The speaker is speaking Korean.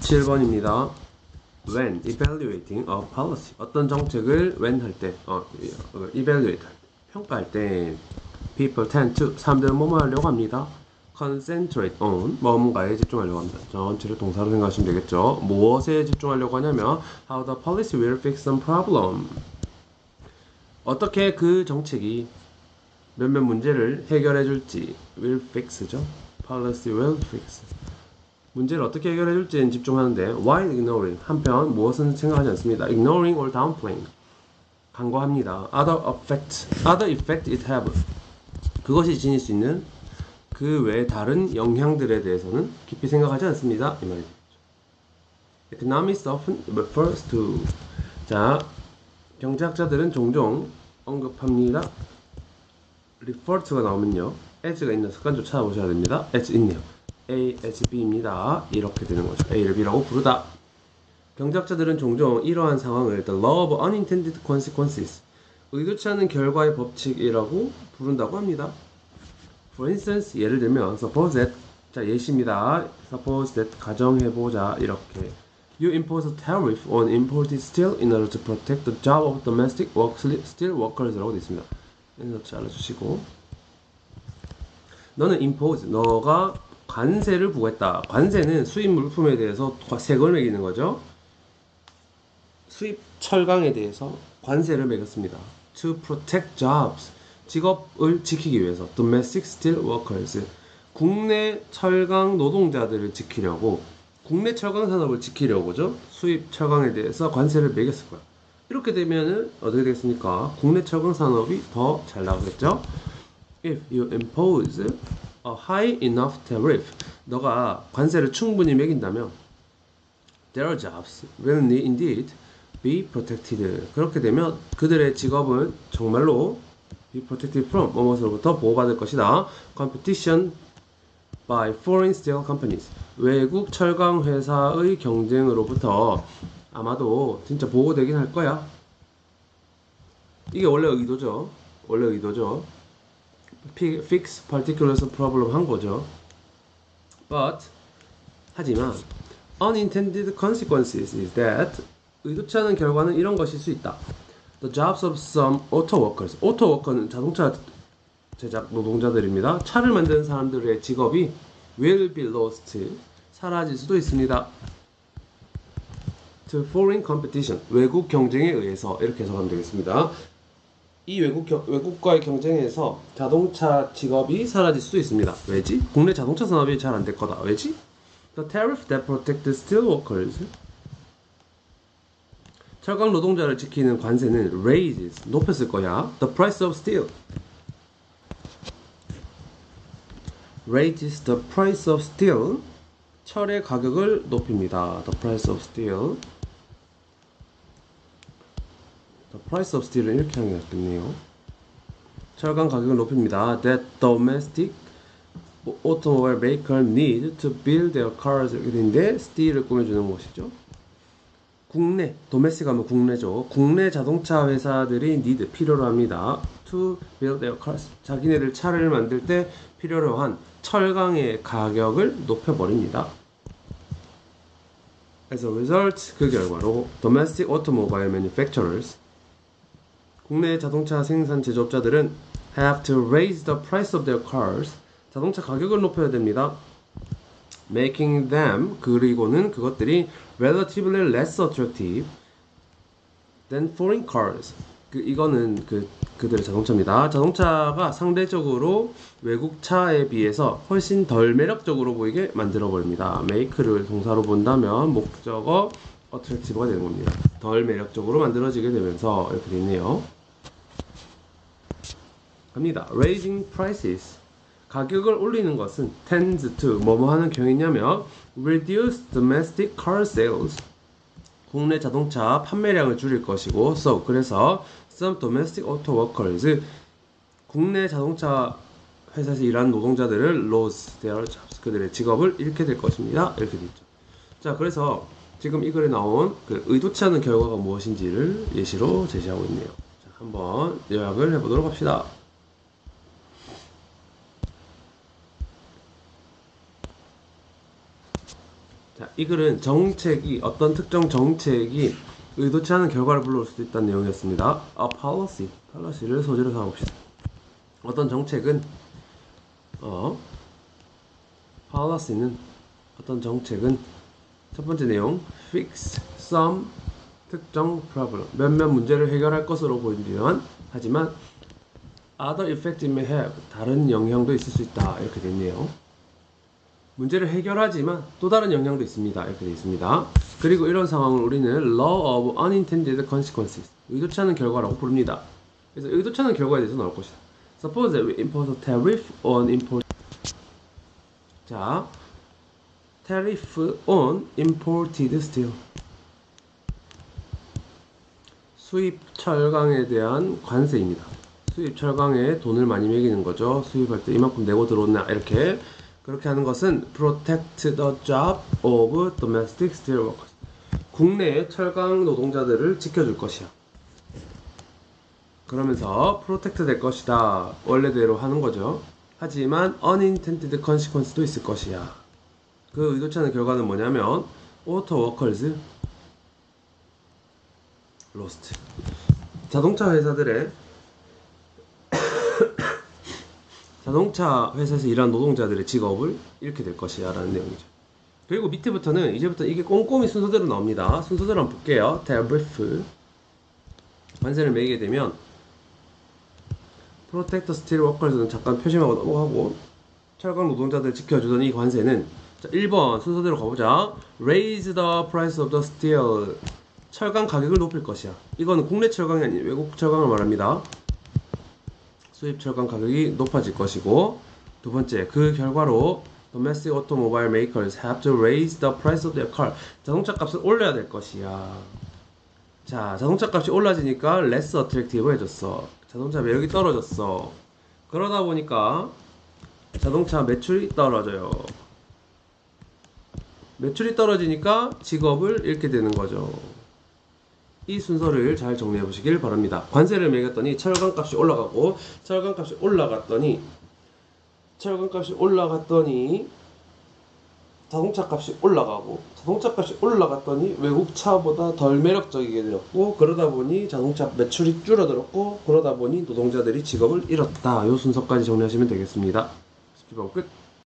7번입니다. When evaluating a policy, 어떤 정책을 when 할 때, evaluate 할 때, 평가할 때, people tend to, 사람들은 뭐뭐 하려고 합니다. concentrate on, 뭔가에 집중하려고 합니다. 전체를 동사로 생각하시면 되겠죠. 무엇에 집중하려고 하냐면 how the policy will fix some problem, 어떻게 그 정책이 몇몇 문제를 해결해 줄지. will fix죠. policy will fix, 문제를 어떻게 해결해 줄지에 집중하는데 while ignoring, 한편 무엇은 생각하지 않습니다. ignoring or downplaying, 간과합니다. other effect it have, 그것이 지닐 수 있는 그 외 다른 영향들에 대해서는 깊이 생각하지 않습니다. 이 말이죠. Economists often refers to, 자, 경제학자들은 종종 언급합니다. refer to가 나오면요, as가 있는 습관 좀 찾아보셔야 됩니다. as 있네요. A, as B입니다. 이렇게 되는 거죠. A를 B라고 부르다. 경제학자들은 종종 이러한 상황을 the law of unintended consequences, 의도치 않은 결과의 법칙이라고 부른다고 합니다. For instance, 예를 들면 suppose that, 자, 예시입니다. suppose that, 가정해보자, 이렇게 you impose a tariff on imported steel in order to protect the job of domestic steel workers라고 되어 있습니다. 이렇게 잘라주시고, 너는 impose, 너가 관세를 부과했다. 관세는 수입 물품에 대해서 세금을 매기는 거죠. 수입 철강에 대해서 관세를 매겼습니다. To protect jobs, 직업을 지키기 위해서. Domestic steel workers, 국내 철강 노동자들을 지키려고, 국내 철강 산업을 지키려고죠. 수입 철강에 대해서 관세를 매겼을 거야. 이렇게 되면은 어떻게 되겠습니까? 국내 철강 산업이 더 잘 나가겠죠. If you impose a high enough tariff, 너가 관세를 충분히 매긴다면 their jobs will indeed be protected, 그렇게 되면 그들의 직업은 정말로 be protected from, 뭐뭐로부터 보호받을 것이다. Competition by foreign steel companies, 외국 철강 회사의 경쟁으로부터 아마도 진짜 보호되긴 할 거야. 이게 원래 의도죠. fix particular problem 한 거죠. But, 하지만 unintended consequences is that, 의도치 않은 결과는 이런 것일 수 있다. The jobs of some auto workers, auto worker는 자동차 제작 노동자들입니다. 차를 만드는 사람들의 직업이 will be lost, 사라질 수도 있습니다. To foreign competition, 외국 경쟁에 의해서, 이렇게 해석하면 되겠습니다. 이 외국과의 경쟁에서 자동차 직업이 사라질 수도 있습니다. 왜지? 국내 자동차 산업이 잘 안 될 거다. 왜지? The tariff that protect the steel workers, 철강 노동자를 지키는 관세는 raises, 높였을 거야. The price of steel, raises the price of steel, 철의 가격을 높입니다. The price of steel, the price of steel은 이렇게 하는 게 낫겠네요. 철강 가격을 높입니다. That domestic automobile maker need to build their cars, 인데 steel을 꾸며주는 것이죠. 국내, domestic 하면 국내죠. 국내 자동차 회사들이 need, 필요로 합니다. To build their cars, 자기네들 차를 만들 때 필요로 한 철강의 가격을 높여버립니다. As a result, 그 결과로 domestic automobile manufacturers, 국내 자동차 생산 제조업자들은 have to raise the price of their cars, 자동차 가격을 높여야 됩니다. Making them, 그리고는 그것들이 relatively less attractive than foreign cars, 이거는 그들의 자동차입니다. 자동차가 상대적으로 외국 차에 비해서 훨씬 덜 매력적으로 보이게 만들어 버립니다. make를 동사로 본다면 목적어 attractive가 되는 겁니다. 덜 매력적으로 만들어지게 되면서 이렇게 되어 있네요. 갑니다. Raising prices, 가격을 올리는 것은 tends to, 뭐뭐 하는 경우냐면 reduce domestic car sales, 국내 자동차 판매량을 줄일 것이고, so, 그래서 some domestic auto workers, 국내 자동차 회사에서 일하는 노동자들을 lose their jobs, 그들의 직업을 잃게 될 것입니다. 이렇게 되죠. 자, 그래서 지금 이 글에 나온 그 의도치 않은 결과가 무엇인지를 예시로 제시하고 있네요. 자, 한번 요약을 해보도록 합시다. 자, 이 글은 정책이 어떤 특정 정책이 의도치 않은 결과를 불러올 수도 있다는 내용이었습니다. A policy를 소재로 삼아봅시다. 어떤 정책은 policy는 어떤 정책은 첫 번째 내용 fix some 특정 problem 몇몇 문제를 해결할 것으로 보이지만 하지만 other effect it may have 다른 영향도 있을 수 있다 이렇게 돼 있네요. 문제를 해결하지만 또 다른 영향도 있습니다 이렇게 되어 있습니다. 그리고 이런 상황을 우리는 law of unintended consequences 의도치 않은 결과라고 부릅니다. 그래서 의도치 않은 결과에 대해서 나올 것이다. Suppose that we impose a tariff on import 자, tariff on imported steel 수입 철강에 대한 관세입니다. 수입 철강에 돈을 많이 매기는 거죠. 수입할 때 이만큼 내고 들어오나 이렇게 그렇게 하는 것은 protect the job of domestic steel workers 국내 철강 노동자들을 지켜줄 것이야. 그러면서 protect 될 것이다. 원래대로 하는 거죠. 하지만 unintended consequence도 있을 것이야. 그 의도치 않은 결과는 뭐냐면 auto workers lost 자동차 회사들의 자동차 회사에서 일하는 노동자들의 직업을 잃게 될 것이야 라는 내용이죠. 그리고 밑에부터는 이제부터 이게 꼼꼼히 순서대로 나옵니다. 순서대로 한번 볼게요. tariff 관세를 매기게 되면 protect steel workers는 잠깐 표시하고 넘어가고 철강 노동자들 지켜주던 이 관세는 자, 1번 순서대로 가보자. raise the price of the steel 철강 가격을 높일 것이야. 이거는 국내 철강이 아닌 외국 철강을 말합니다. 수입 철강 가격이 높아질 것이고 두 번째 그 결과로 domestic automobile makers have to raise the price of their car 자동차 값을 올려야 될 것이야. 자 자동차 값이 올라지니까 less attractive 해졌어. 자동차 매력이 떨어졌어. 그러다 보니까 자동차 매출이 떨어져요. 매출이 떨어지니까 직업을 잃게 되는 거죠. 이 순서를 잘 정리해 보시길 바랍니다. 관세를 매겼더니 철강값이 올라가고 철강값이 올라갔더니 자동차값이 올라가고 자동차값이 올라갔더니 외국차보다 덜 매력적이게 되었고 그러다 보니 자동차 매출이 줄어들었고 그러다 보니 노동자들이 직업을 잃었다. 이 순서까지 정리하시면 되겠습니다. 10번 끝.